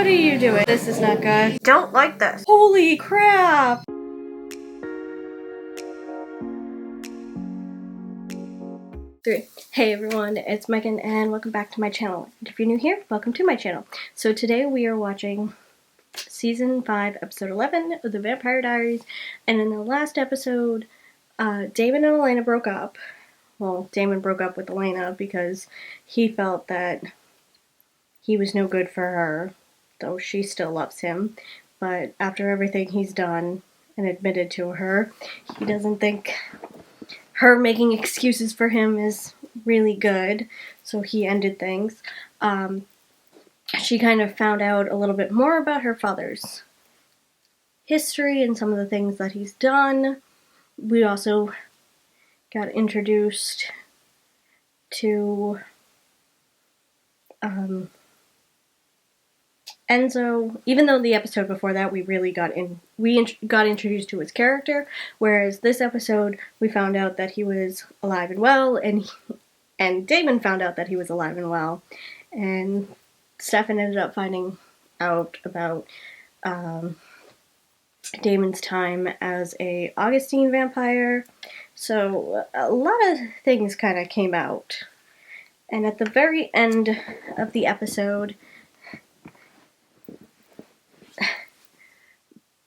What are you doing? This is not good. Don't like this. Holy crap! Hey everyone, it's Megan and welcome back to my channel. And if you're new here, welcome to my channel. So today we are watching Season 5, Episode 11 of the Vampire Diaries. And in the last episode, Damon and Elena broke up. Well, Damon broke up with Elena because he felt that he was no good for her, though she still loves him. But after everything he's done and admitted to her, he doesn't think her making excuses for him is really good, so he ended things. She kind of found out a little bit more about her father's history and some of the things that he's done. We also got introduced to Enzo. Even though the episode before that we got introduced to his character, whereas this episode we found out that he was alive and well, and Damon found out that he was alive and well, and Stefan ended up finding out about Damon's time as a Augustine vampire. So a lot of things kind of came out, and at the very end of the episode,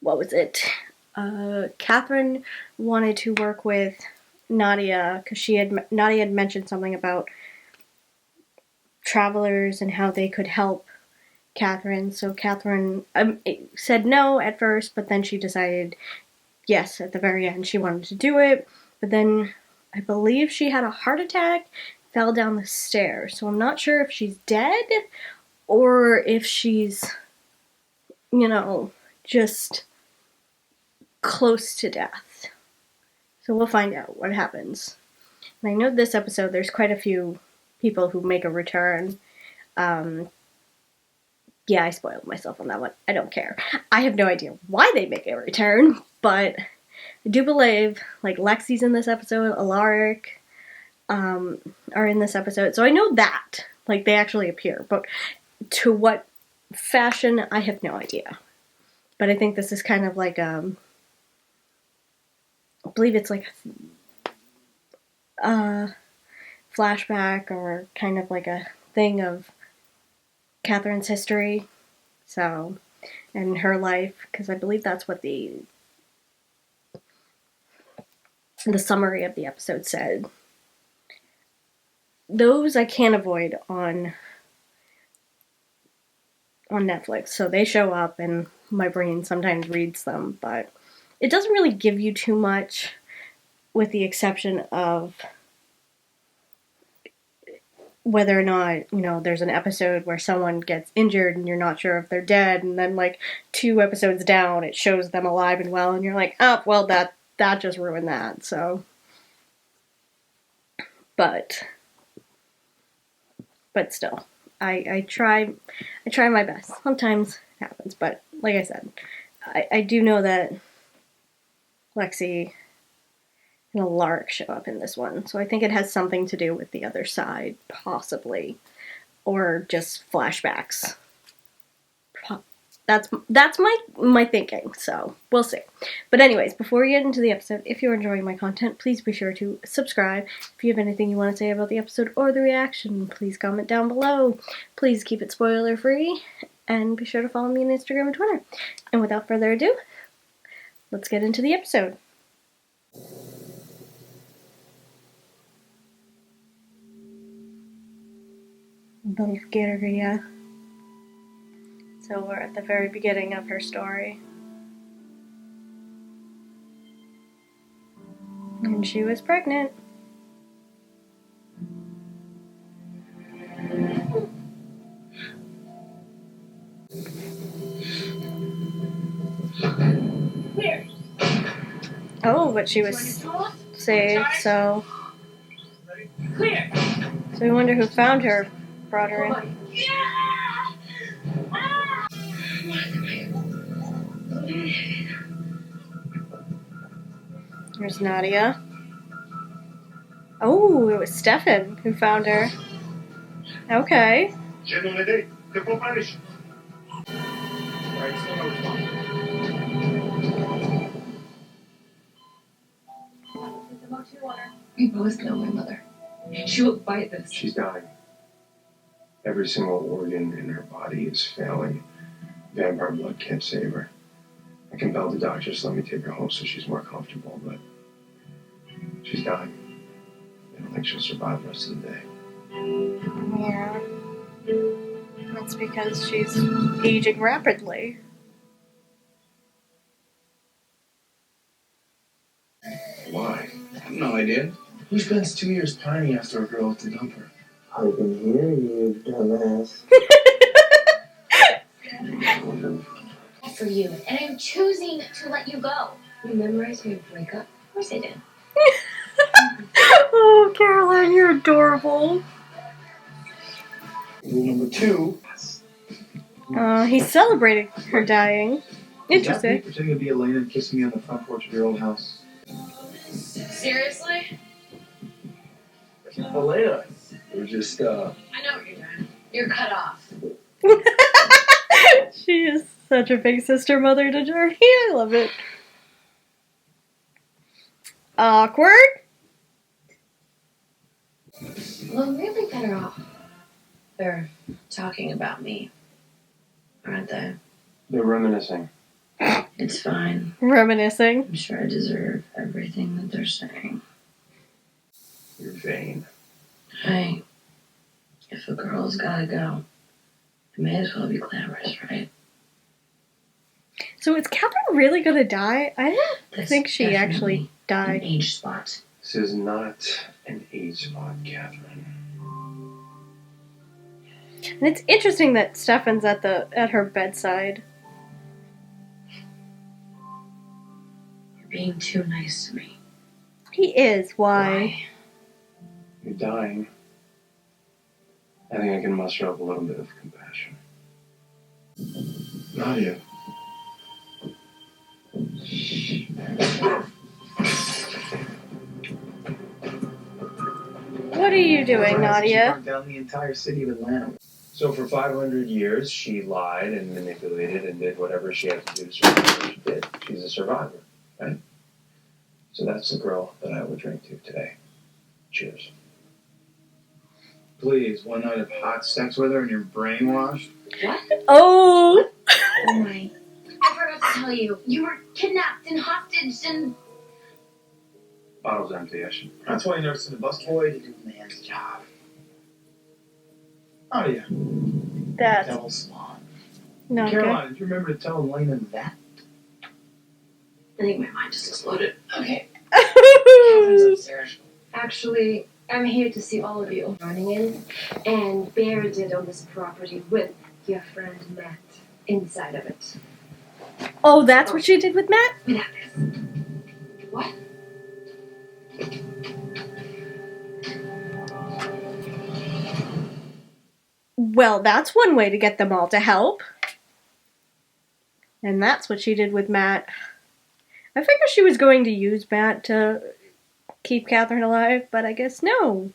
what was it? Katherine wanted to work with Nadia because Nadia had mentioned something about travelers and how they could help Katherine. So Katherine said no at first, but then she decided yes at the very end. She wanted to do it, but then I believe she had a heart attack, fell down the stairs. So I'm not sure if she's dead or if she's, you know, just close to death. So we'll find out what happens. And I know this episode there's quite a few people who make a return. Yeah, I spoiled myself on that one. I don't care. I have no idea why they make a return, but I do believe, like, Lexi's in this episode, Alaric are in this episode. So I know that, like, they actually appear, but to what fashion, I have no idea. But I think this is kind of like, I believe it's like a flashback or kind of like a thing of Katherine's history, so, and her life, because I believe that's what the summary of the episode said. Those I can't avoid on Netflix, so they show up and my brain sometimes reads them, but it doesn't really give you too much, with the exception of whether or not, you know, there's an episode where someone gets injured and you're not sure if they're dead, and then like 2 episodes down it shows them alive and well, and you're like, oh, well, that just ruined that. So, but still, I try my best. Sometimes it happens, but like I said, I do know that Lexi and Alaric show up in this one, so I think it has something to do with the other side, possibly, or just flashbacks. That's my thinking, so we'll see. But anyways, before we get into the episode, if you're enjoying my content, please be sure to subscribe. If you have anything you want to say about the episode or the reaction, please comment down below. Please keep it spoiler free, and be sure to follow me on Instagram and Twitter. And without further ado, let's get into the episode. Bulgaria. So we're at the very beginning of her story. And she was pregnant. Where? Oh, but she was saved, so... Clear. So we wonder who found her, brought her in. There's Nadia. Oh, it was Stefan who found her. Okay. We both know my mother. She will fight this. She's dying. Every single organ in her body is failing. Vampire blood can't save her. I compelled the doctors to let me take her home so she's more comfortable, but she's dying. I don't think she'll survive the rest of the day. Yeah. That's because she's aging rapidly. Why? I have no idea. Who spends 2 years pining after a girl to dump her? I can hear you, dumbass. For you, and I'm choosing to let you go. You memorized my breakup? Of course I did. Oh, Caroline, you're adorable. Rule number 2. He's celebrating her dying. Interesting. Pretending to be Elena and kissing me on the front porch of your old house. Seriously? Elena, we're just, I know what you're doing. You're cut off. She is such a big sister mother to Jeremy. I love it. Awkward? Well, I'm really better off. They're talking about me, aren't they? They're reminiscing. It's fine. Reminiscing. I'm sure I deserve everything that they're saying. You're vain. Hey, if a girl's gotta go, it may as well be glamorous, right? So is Katherine really gonna die? I didn't That's think she actually definitely died. An age spot. This is not an age spot, Katherine. And it's interesting that Stefan's at her bedside. You're being too nice to me. He is. Why? You're dying. I think I can muster up a little bit of compassion. Nadia. What are you doing, She Nadia? burned down the entire city of Atlanta. So for 500 years, she lied and manipulated and did whatever she had to do to survive what she did. She's a survivor, right? So that's the girl that I would drink to today. Cheers. Please, one night of hot sex with her and you're brainwashed? What? Oh! Oh my. I forgot to tell you. You were kidnapped and hostage and... Bottle's empty. I should. That's why you never sent a busboy to do a man's job. Nadia. That's Devil spawn. not Caroline, did you remember to tell Elena that? I think my mind just exploded. Okay. good. Catherine's upstairs. Actually, I'm here to see all of you. Running in and buried on this property with your friend Matt inside of it. Oh, that's what she did with Matt? Without this. What? Well, that's one way to get them all to help. And that's what she did with Matt. I figured she was going to use Matt to keep Katherine alive, but I guess no.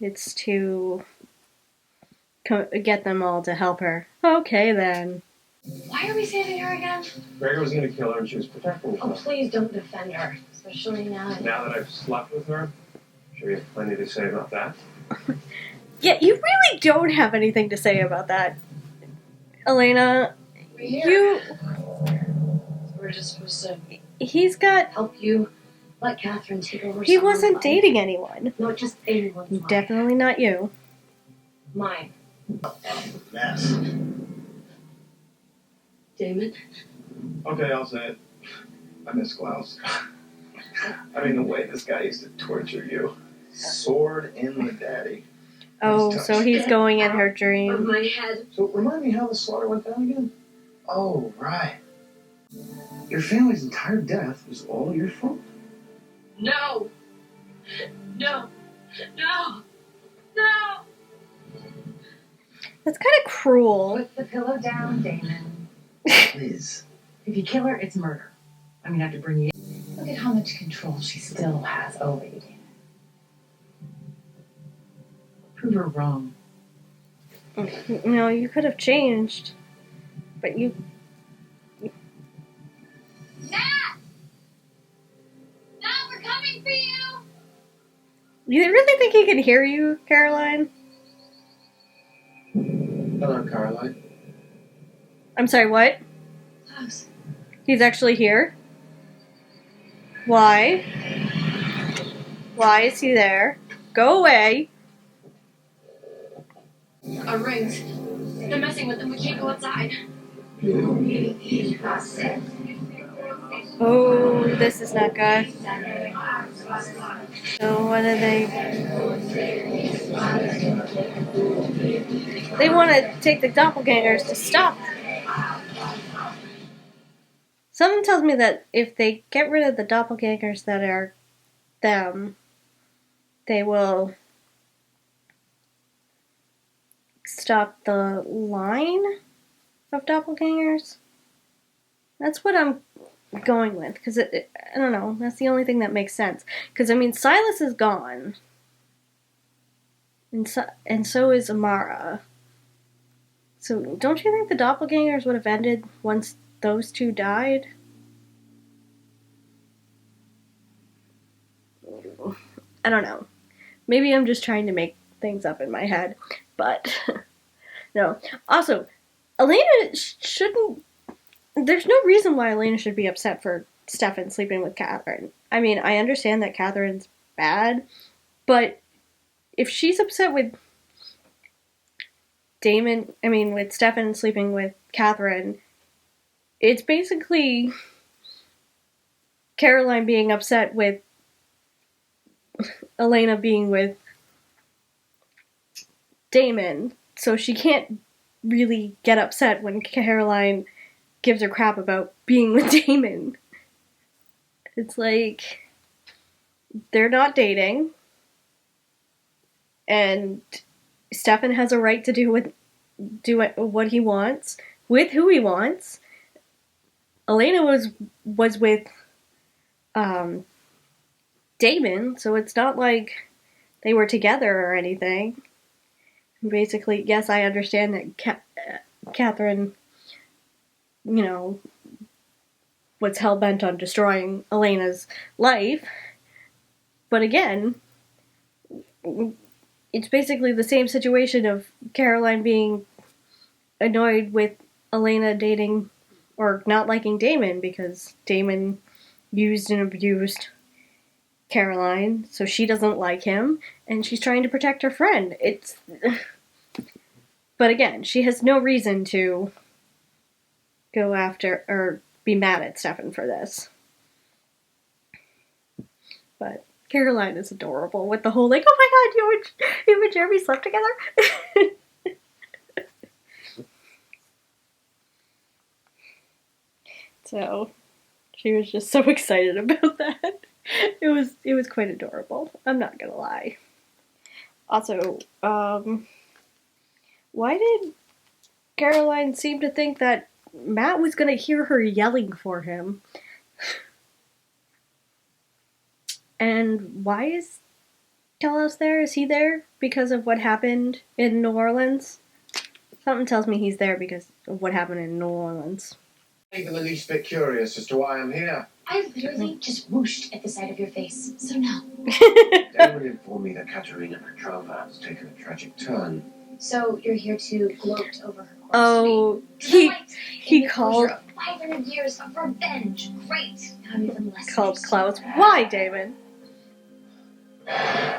It's to get them all to help her. Okay, then. Why are we saving her again? Gregor was going to kill her and she was protecting Oh, herself. please don't defend her. Especially now that... Now that I've slept with her, I'm sure you have plenty to say about that. Yeah, you really don't have anything to say about that. Elena, We're here. you... We're just supposed to He's got... help you let Katherine take over He someone's wasn't life. dating anyone. Not just anyone's life. Definitely not you. Mine. Mess. Damon? Okay, I'll say it. I miss Klaus. I mean, the way this guy used to torture you. Sword in the daddy. Oh, so he's going in her Of dream. my head. So, remind me how the slaughter went down again? Oh, right. Your family's entire death was all your fault. No! No! No! No! That's kind of cruel. Put the pillow down, Damon. Please. If you kill her, it's murder. I'm gonna have to bring you in. Look at how much control she still has over you, Damon. Prove her wrong. No, you could have changed. But you... Nat! Nat, we're coming for you! You really think he can hear you, Caroline? Hello, Caroline. I'm sorry, what? Klaus. He's actually here? Why? Why is he there? Go away. Our rings. They're messing with them. We can't go outside. Oh, this is not good. So what are they? They want to take the doppelgangers to stop. Something tells me that if they get rid of the doppelgangers that are them, they will stop the line of doppelgangers. That's what I'm going with, because I don't know, that's the only thing that makes sense. Because, I mean, Silas is gone. And so is Amara. So, don't you think the doppelgangers would have ended once those two died? I don't know. Maybe I'm just trying to make things up in my head. But, no. Also, Elena shouldn't... There's no reason why Elena should be upset for Stefan sleeping with Katherine. I mean, I understand that Katherine's bad, but if she's upset with with Stefan sleeping with Katherine, it's basically Caroline being upset with Elena being with Damon, so she can't really get upset when Caroline gives her crap about being with Damon. It's like, they're not dating, and Stefan has a right to do what he wants, with who he wants. Elena was with Damon, so it's not like they were together or anything. Basically, yes, I understand that Katherine, was hell-bent on destroying Elena's life. But again, it's basically the same situation of Caroline being annoyed with Elena dating or not liking Damon because Damon used and abused Caroline, so she doesn't like him, and she's trying to protect her friend. But again, she has no reason to go after or be mad at Stefan for this. But Caroline is adorable with the whole, like, oh my god, you and Jeremy slept together? So, she was just so excited about that. It was quite adorable. I'm not gonna lie. Also, why did Caroline seem to think that Matt was gonna hear her yelling for him? And why is Klaus there? Is he there because of what happened in New Orleans? Something tells me he's there because of what happened in New Orleans. Even the least bit curious as to why I'm here. I literally just whooshed at the sight of your face, so no. Darren informed me that Katerina Petrova has taken a tragic turn. So you're here to gloat over her corpse. Oh, he called 500 years of revenge. Great. Now even less. Called Klaus. Why, David?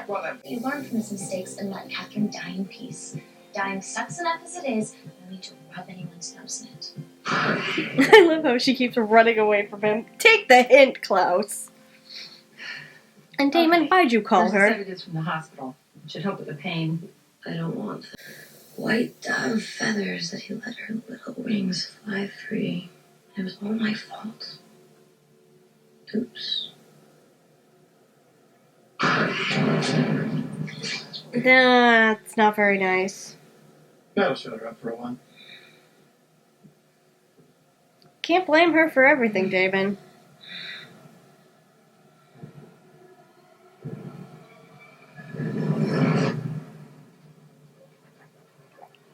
Well then, You learn from his mistakes and let Katherine die in peace. Dying sucks enough as it is. No need to rub anyone's nose in it. I love how she keeps running away from him. Take the hint, Klaus. And Damon, Okay. why'd you call There's her? sedatives from the hospital. Should help with the pain. I don't want the white dove feathers that he let her little wings fly free. It was all my fault. Oops. That's not very nice. That'll shut her up for a while. Can't blame her for everything, Damon.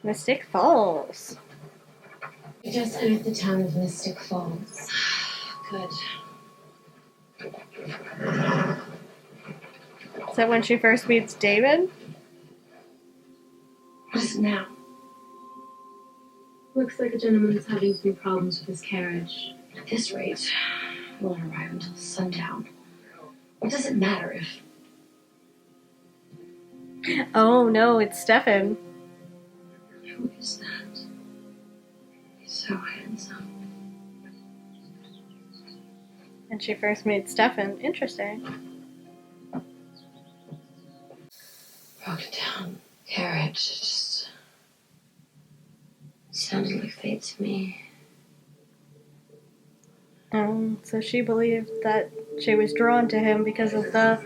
Mystic Falls. We just entered the town of Mystic Falls. Good. Is that when she first meets David? What is it now? Looks like a gentleman's having some problems with his carriage. At this rate, we won't arrive until sundown. What does it matter if... Oh no, it's Stefan. Who is that? He's so handsome. And she first meets Stefan. Interesting. Broken down carriage. It just sounded like fate to me. So she believed that she was drawn to him because of the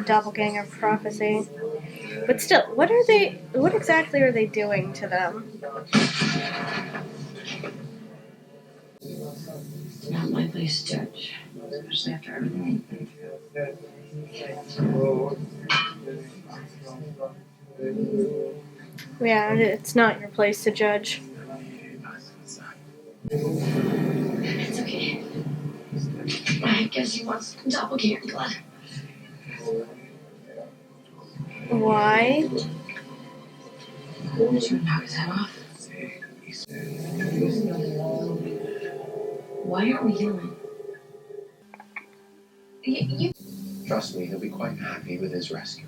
doppelganger prophecy. But still, what exactly are they doing to them? It's not my place to judge, especially after everything you've been through. Yeah, it's not your place to judge. It's okay. I guess he wants doppelganger blood. Why? Should we knock his head off? Why aren't we healing? You... Trust me, he'll be quite happy with his rescuer.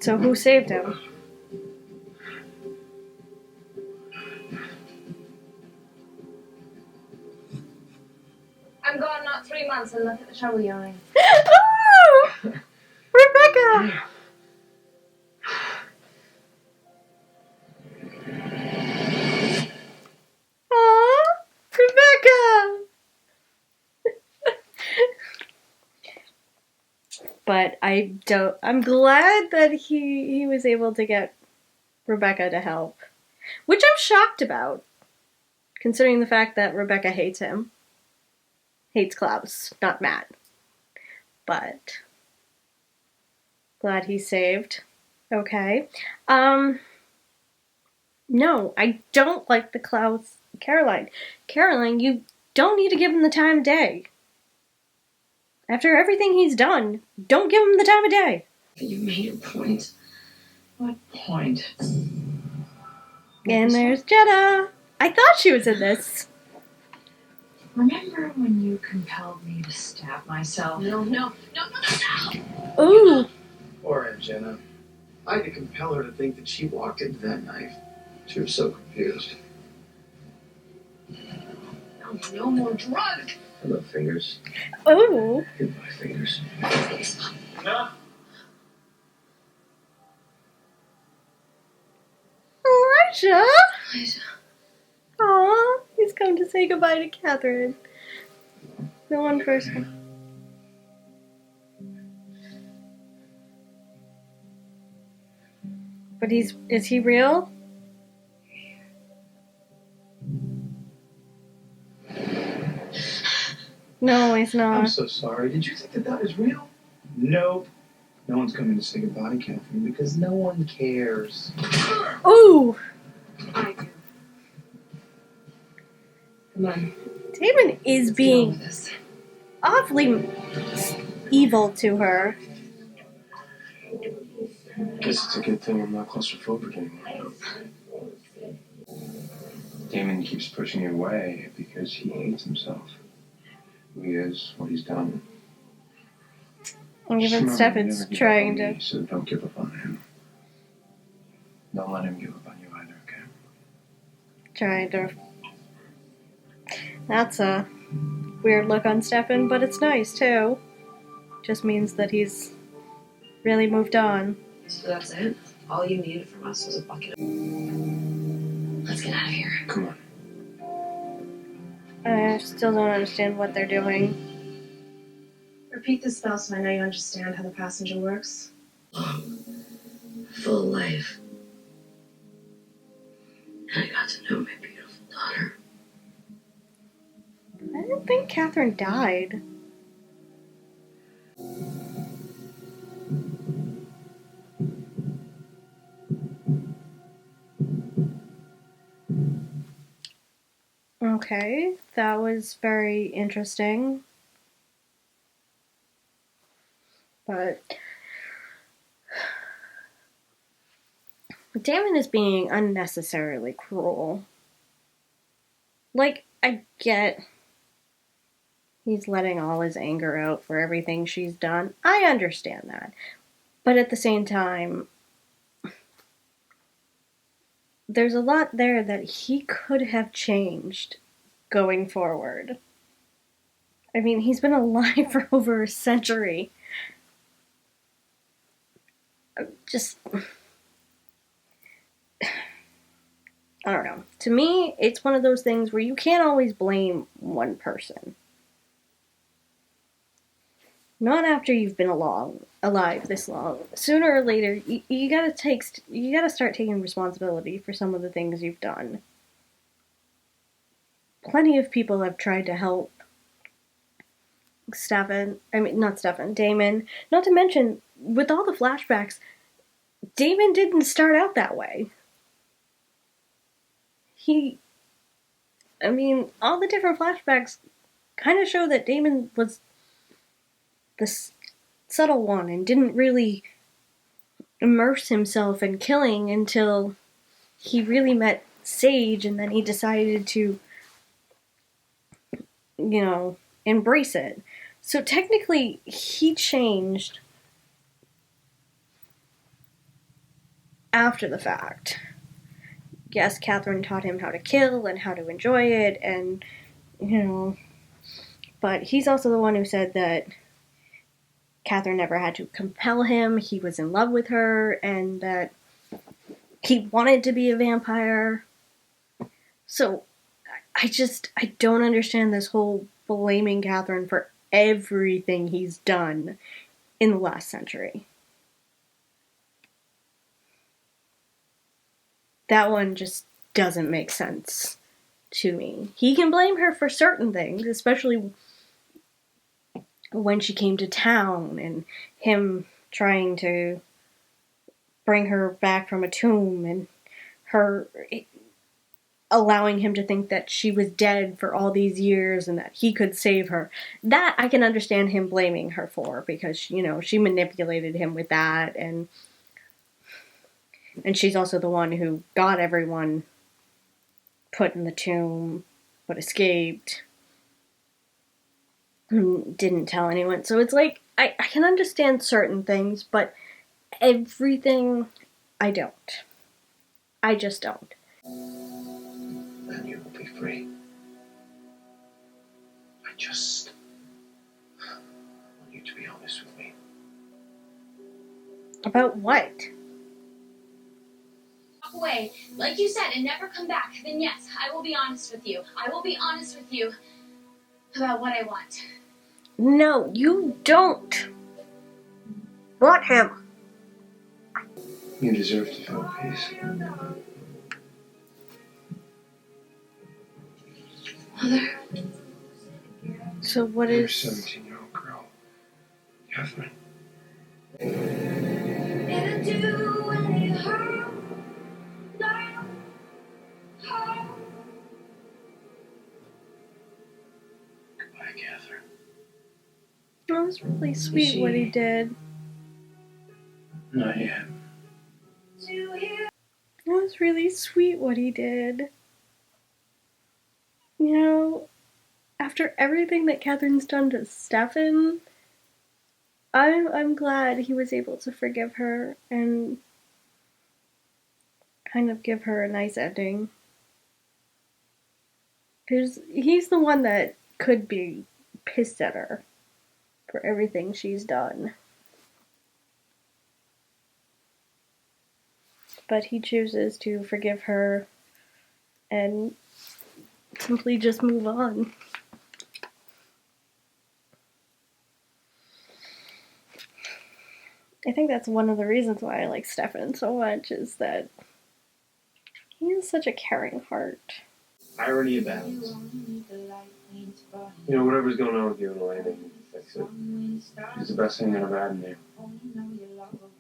So who saved him? I'm gone not 3 months and look at the trouble you're in. Oh! Rebecca! Aww! Rebecca! But I'm glad that he was able to get Rebecca to help. Which I'm shocked about. Considering the fact that Rebecca hates him. Hates Klaus, not Matt. But glad he's saved. Okay. No, I don't like the Klaus Caroline. Caroline, you don't need to give him the time of day. After everything he's done, don't give him the time of day. You made your point. What point? And there's Jenna. I thought she was in this. Remember when you compelled me to stab myself? No. Ooh. Poor Aunt Jenna. I had to compel her to think that she walked into that knife. She was so confused. No more drugs. I love fingers. Ooh. Goodbye, fingers. Elijah. Elijah. Aw, he's come to say goodbye to Katherine. The one person. But is he real? No, he's I'm not. so sorry. Did you think that was real? Nope. No one's coming to say goodbye to Katherine because no one cares. Ooh! I do. Come on. Damon is Let's get on being with this. awfully evil to her. Guess it's a good thing I'm not claustrophobic anymore. Damon keeps pushing you away because he hates himself. Who he is, what he's done. And even Just remember, Stefan's never give trying up on to... me, so don't give up on him. Don't let him give up on you either, okay? Trying to... That's a weird look on Stefan, but it's nice too. Just means that he's really moved on. So that's it? All you needed from us was a bucket of... Let's get out of here. Come on. I still don't understand what they're doing. Repeat the spell so I know you understand how the passenger works. Full life. And I got to know my beautiful daughter. I didn't think Katherine died. Okay, that was very interesting. But Damon is being unnecessarily cruel. Like, I get he's letting all his anger out for everything she's done. I understand that. But at the same time, there's a lot there that he could have changed going forward. I mean, he's been alive for over a century. Just, I don't know. To me, it's one of those things where you can't always blame one person. Not after you've been alive this long. Sooner or later, you gotta start taking responsibility for some of the things you've done. Plenty of people have tried to help Damon. Not to mention, with all the flashbacks, Damon didn't start out that way. All the different flashbacks kind of show that Damon was the subtle one and didn't really immerse himself in killing until he really met Sage, and then he decided to, embrace it. So technically, he changed after the fact. Yes, Katherine taught him how to kill and how to enjoy it, and, but he's also the one who said that Katherine never had to compel him, he was in love with her, and that he wanted to be a vampire. So, I don't understand this whole blaming Katherine for everything he's done in the last century. That one just doesn't make sense to me. He can blame her for certain things, especially when she came to town and him trying to bring her back from a tomb and her allowing him to think that she was dead for all these years and that he could save her. That I can understand him blaming her for, because, she manipulated him with that, and she's also the one who got everyone put in the tomb, but escaped. Didn't tell anyone. So it's like, I can understand certain things, but everything, I don't. I just don't. Then you will be free. I just want you to be honest with me. About what? Walk away, like you said, and never come back. Then yes, I will be honest with you. I will be honest with you about what I want. No, you don't want him. You deserve to feel peace. Mother. So what You're a is... 17-year-old girl, Katherine. Goodbye, Katherine. That was really sweet what he did. Not yet. That was really sweet what he did. After everything that Katherine's done to Stefan, I'm glad he was able to forgive her and kind of give her a nice ending. Because he's the one that could be pissed at her for everything she's done. But he chooses to forgive her and simply just move on. I think that's one of the reasons why I like Stefan so much, is that he has such a caring heart. Irony abounds. Whatever's going on with you and Elena, you fix it. She's the best thing that ever happened to you.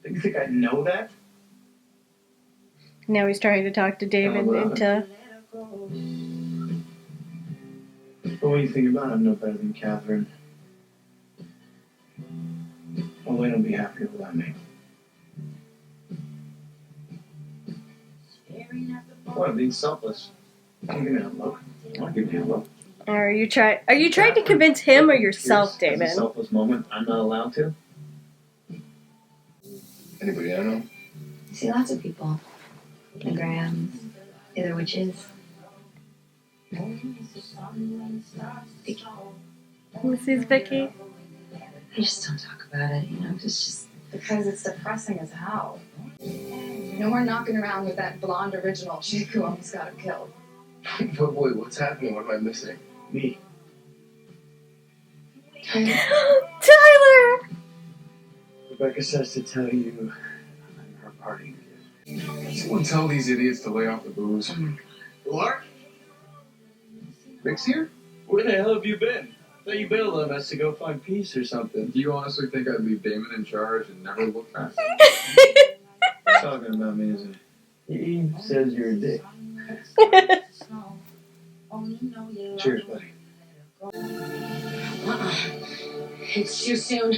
Do you think I know that? Now he's trying to talk to Damon into... But what do you think about it? I'm no better than Katherine. Well, they don't be happy without me. What, being selfless? Give me a look. I'll give you a look. Are you trying to convince him or yourself, Here's a Damon? selfless moment I'm not allowed to. Anybody I know? I see lots of people. The Grahams, the other witches. Vicky. Mrs. Vicky. I just don't talk about it, you know, it's just Because it's depressing as hell. No more knocking around with that blonde original chick who almost got him killed. But wait, what's happening? What am I missing? Me. Tyler! Rebecca says to tell you I'm her party. Someone tell these idiots to lay off the booze. Lark? Rick's here? Where the hell have you been? I thought you bailed on us to go find peace or something. Do you honestly think I'd leave Damon in charge and never look back? He's talking about me, isn't he? He says you're a dick. Cheers, buddy. it's too soon.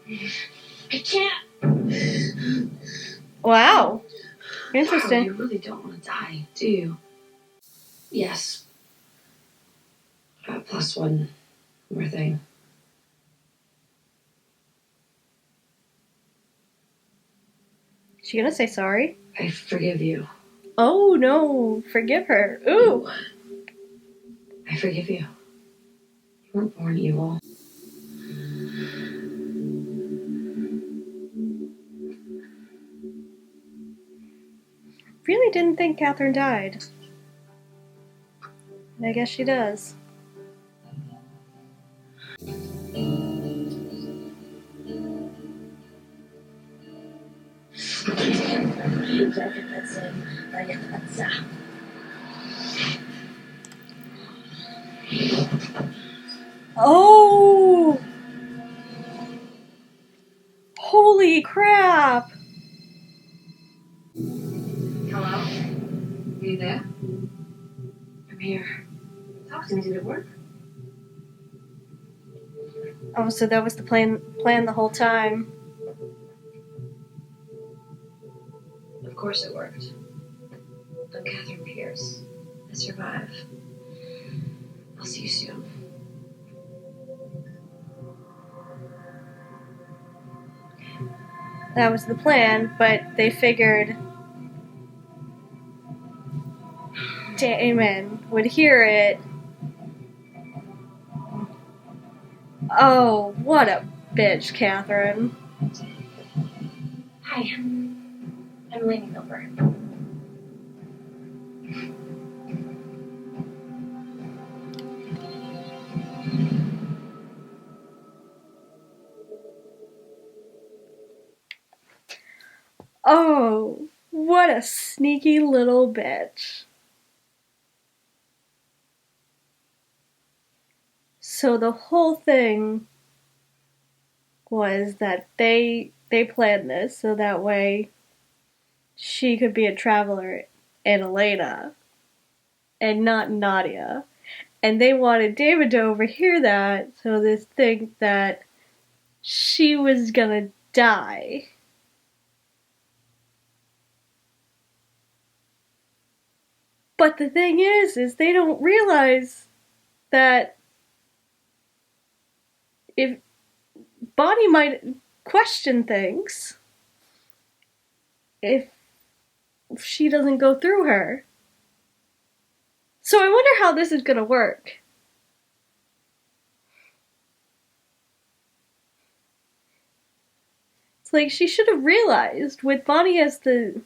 I can't. Wow. You Interesting. really don't want to die, do you? Yes. Plus one more thing. She gonna say sorry? I forgive you. Oh no, forgive her. Ooh. I forgive you. You weren't born evil. Really didn't think Katherine died. I guess she does. Oh! Holy crap! Hello? Are you there? I'm here. Talk to me. Did it work? Oh, so that was the plan the whole time. Of course it worked. I'm Katherine Pierce. I survive. I'll see you soon. That was the plan, but they figured Damon would hear it. Oh, what a bitch, Katherine. Hi. I'm Lady Milburn. Oh, what a sneaky little bitch. So the whole thing was that they planned this so that way she could be a traveler in Elena and not Nadia. And they wanted David to overhear that so they think that she was gonna die. But the thing is they don't realize that if Bonnie might question things if she doesn't go through her. So I wonder how this is gonna work. It's like she should have realized with Bonnie as the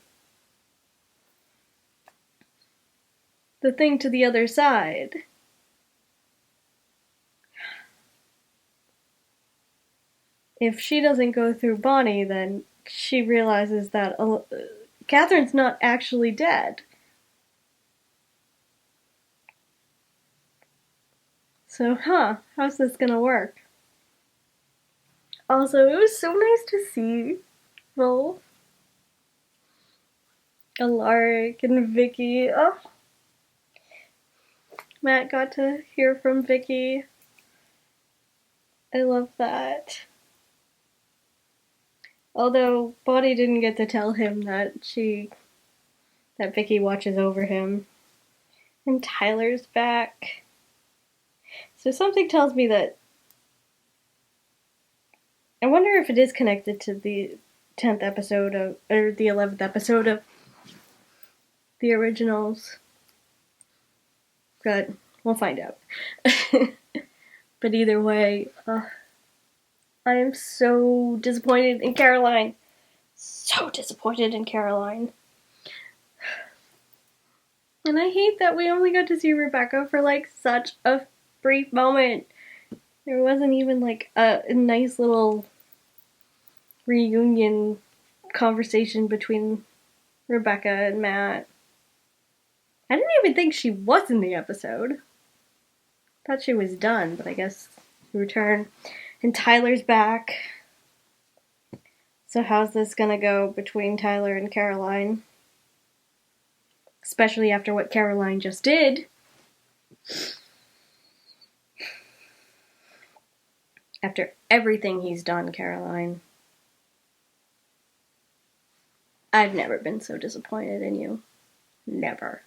thing to the other side. If she doesn't go through Bonnie, then she realizes that Katherine's not actually dead. So, how's this gonna work? Also, it was so nice to see both Alaric and Vicky. Oh, Matt got to hear from Vicky. I love that. Although Bonnie didn't get to tell him that Vicky watches over him. And Tyler's back. So something tells me that... I wonder if it is connected to the 10th episode of... or the 11th episode of the originals. But we'll find out. But either way, I am so disappointed in Caroline. So disappointed in Caroline. And I hate that we only got to see Rebecca for like such a brief moment. There wasn't even like a nice little reunion conversation between Rebecca and Matt. I didn't even think she was in the episode. Thought she was done, but I guess she returned. And Tyler's back. So how's this gonna go between Tyler and Caroline? Especially after what Caroline just did. After everything he's done, Caroline. I've never been so disappointed in you. Never.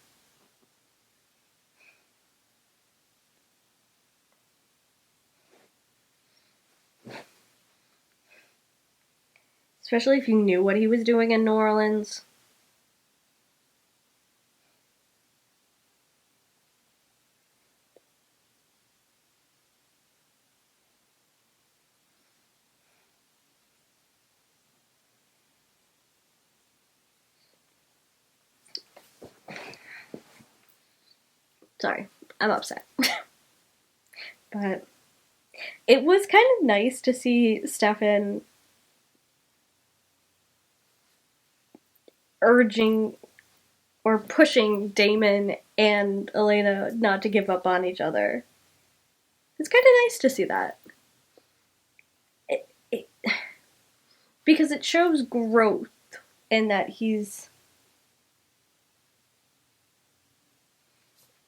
Especially if you knew what he was doing in New Orleans. Sorry, I'm upset. But it was kind of nice to see Stefan urging or pushing Damon and Elena not to give up on each other. It's kind of nice to see that. Because it shows growth in that he's,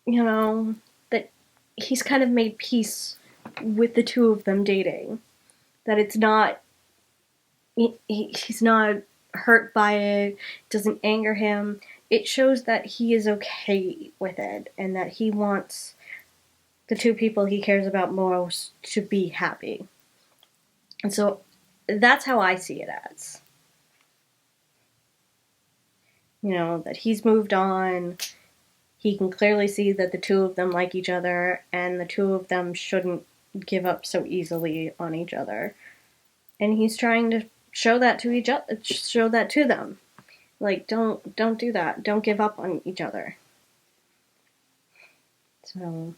you know, that he's kind of made peace with the two of them dating. That it's not, he's not hurt by it, it doesn't anger him. It shows that he is okay with it and that he wants the two people he cares about most to be happy. And so that's how I see it as. You know, that he's moved on. He can clearly see that the two of them like each other and the two of them shouldn't give up so easily on each other. And he's trying to show that to each other, show that to them. Like, don't do that. Don't give up on each other. So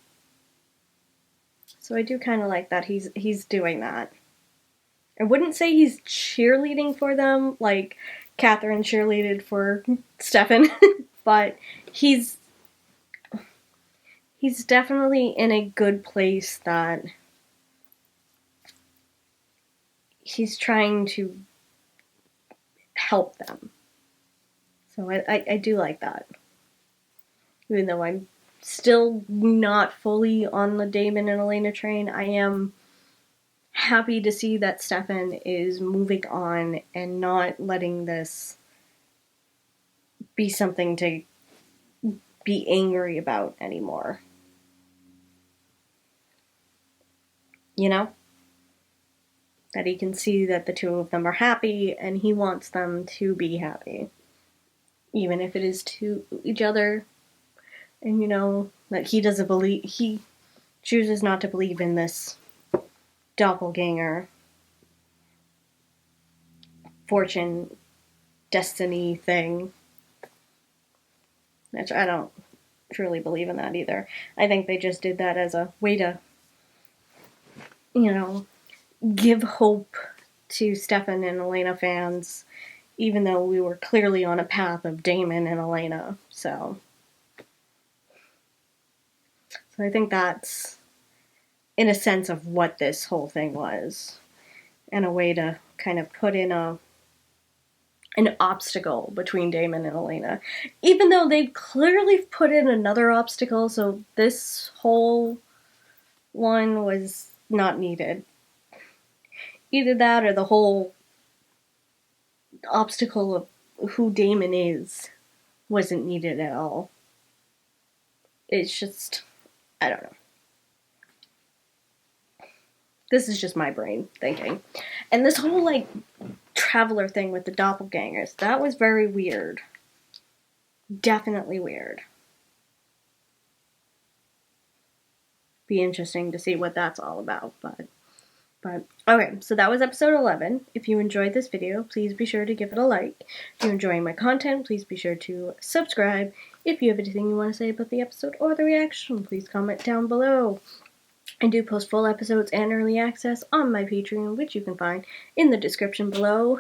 I do kind of like that he's doing that. I wouldn't say he's cheerleading for them like Katherine cheerleaded for Stefan, but he's definitely in a good place that he's trying to help them. So I do like that. Even though I'm still not fully on the Damon and Elena train, I am happy to see that Stefan is moving on and not letting this be something to be angry about anymore. You know? That he can see that the two of them are happy and he wants them to be happy. Even if it is to each other. And you know, that he chooses not to believe in this doppelganger fortune destiny thing. Which I don't truly believe in that either. I think they just did that as a way to, you know, give hope to Stefan and Elena fans, even though we were clearly on a path of Damon and Elena. So I think that's, in a sense, of what this whole thing was. And a way to kind of put in a an obstacle between Damon and Elena. Even though they've clearly put in another obstacle, so this whole one was not needed. Either that or the whole obstacle of who Damon is wasn't needed at all. It's just, I don't know. This is just my brain thinking. And this whole, like, traveler thing with the doppelgangers, that was very weird. Definitely weird. Be interesting to see what that's all about, but okay, so that was episode 11. If you enjoyed this video, please be sure to give it a like. If you're enjoying my content, please be sure to subscribe. If you have anything you want to say about the episode or the reaction, please comment down below. I do post full episodes and early access on my Patreon, which you can find in the description below.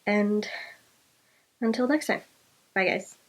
And until next time, bye guys.